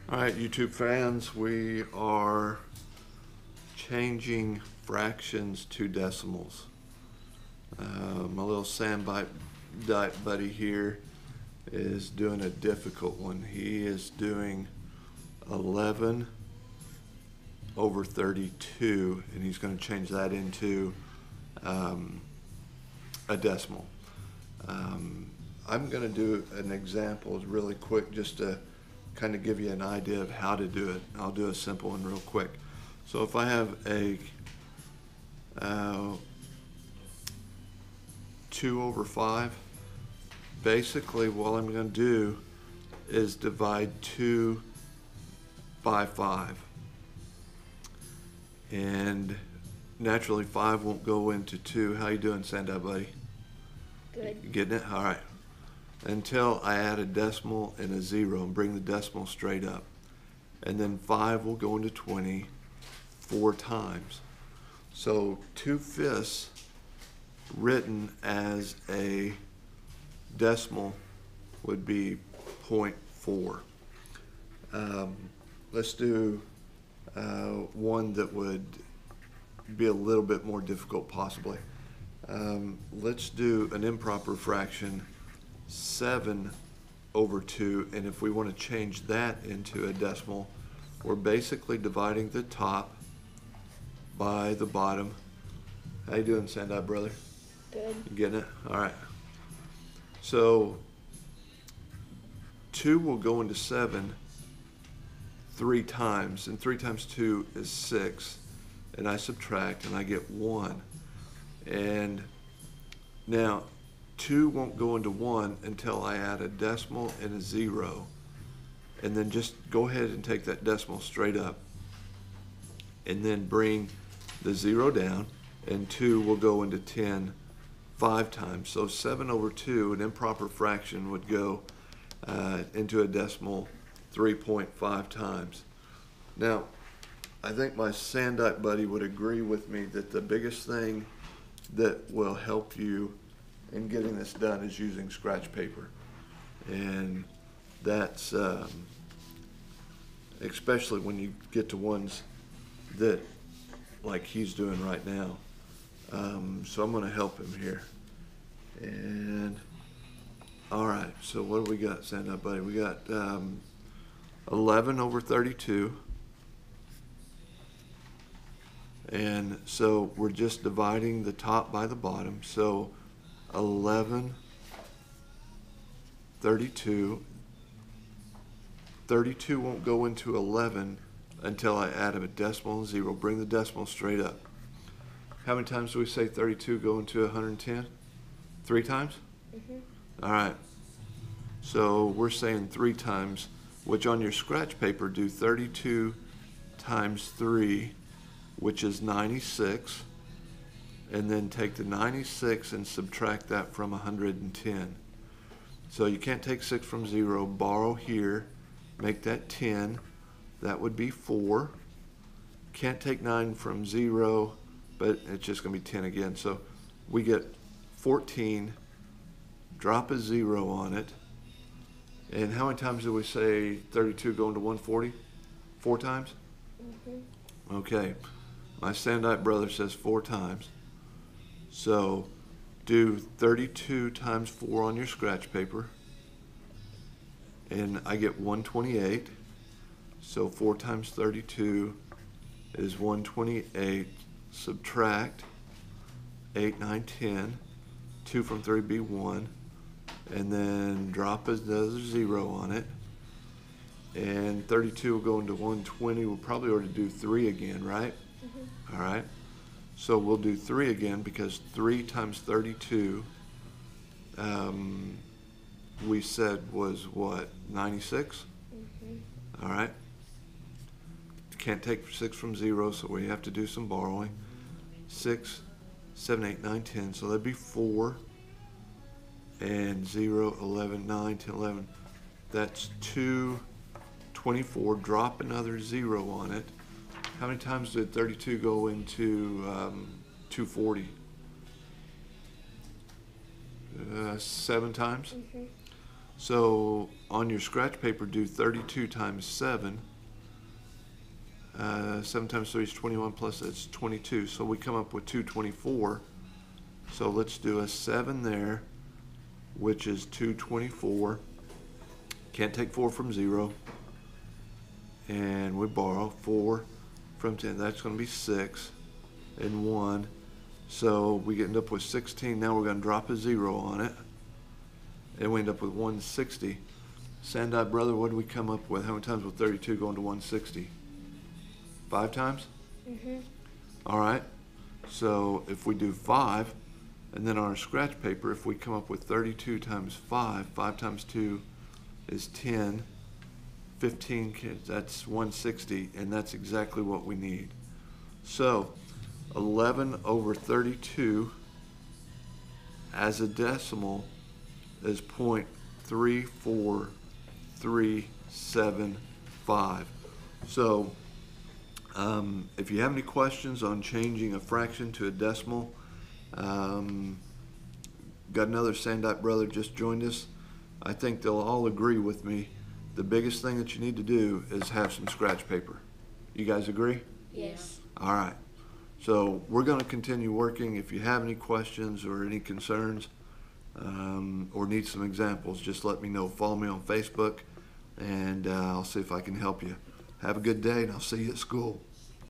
All right, YouTube fans, we are changing fractions to decimals. My little sandbite buddy here is doing a difficult one. He is doing 11 over 32, and he's going to change that into a decimal. I'm going to do an example really quick just to kind of give you an idea of how to do it. I'll do a simple one real quick. So if I have a 2 over 5, basically what I'm going to do is divide 2 by 5. And naturally 5 won't go into 2. How you doing, Sandai buddy? Good. Getting it? All right. Until I add a decimal and a 0 and bring the decimal straight up. And then 5 will go into 20 4 times. So 2/5 written as a decimal would be 0.4. Let's do one that would be a little bit more difficult possibly. Let's do an improper fraction, 7 over 2, and if we want to change that into a decimal, we're basically dividing the top by the bottom. How you doing, Sandai brother? Good. You getting it? All right. So 2 will go into 7 3 times, and 3 times 2 is 6, and I subtract and I get 1. And now 2 won't go into 1 until I add a decimal and a 0, and then just go ahead and take that decimal straight up and then bring the 0 down, and 2 will go into 10 5 times. So 7 over 2, an improper fraction, would go into a decimal 3.5 times. Now, I think my Sandite buddy would agree with me that the biggest thing that will help you in getting this done is using scratch paper. And that's especially when you get to ones that like he's doing right now. So I'm going to help him here. And all right, so what do we got, Sandite buddy? We got 11 over 32. And so we're just dividing the top by the bottom. So 11, 32. 32 won't go into 11 until I add a decimal and 0. Bring the decimal straight up. How many times do we say 32 go into 110? 3 times? Mm-hmm. All right. So we're saying 3 times, which on your scratch paper do 32 times 3, which is 96, and then take the 96 and subtract that from 110. So you can't take 6 from 0, borrow here, make that 10, that would be 4. Can't take 9 from 0, but it's just going to be 10 again. So we get 14, drop a 0 on it. And how many times do we say 32 go into 140? 4 times? Mm-hmm. Okay. My Sandite brother says 4 times. So do 32 times 4 on your scratch paper. And I get 128. So 4 times 32 is 128. Subtract 8, 9, 10. 2 from 3 be 1. And then drop another 0 on it. And 32 will go into 120. We'll probably ought to do 3 again, right? Mm-hmm. All right. So we'll do 3 again, because 3 times 32 we said was what? 96? Mm-hmm. All right. Can't take 6 from 0, so we have to do some borrowing. 6, 7, 8, 9, 10. So that'd be 4. And 0, 11, 9, 10, 11. That's 224. Drop another 0 on it. How many times did 32 go into 240? 7 times? Mm-hmm. So on your scratch paper, do 32 times 7. 7 times 3 is 21, plus that's 22. So we come up with 224. So let's do a 7 there, which is 224. Can't take 4 from 0. And we borrow 4 from 10. That's going to be 6 and 1. So we end up with 16. Now we're going to drop a 0 on it. And we end up with 160. Sandai brother, what do we come up with? How many times will 32 go into 160? 5 times? Mm-hmm. All right. So if we do 5, and then on our scratch paper, if we come up with 32 times 5, 5 times 2 is 10. 15 kids, that's 160, and that's exactly what we need. So 11 over 32 as a decimal is 0.34375. So if you have any questions on changing a fraction to a decimal, got another Sandite brother just joined us. I think they'll all agree with me. The biggest thing that you need to do is have some scratch paper. You guys agree? Yes. All right. So we're going to continue working. If you have any questions or any concerns or need some examples, just let me know. Follow me on Facebook, and I'll see if I can help you. Have a good day, and I'll see you at school.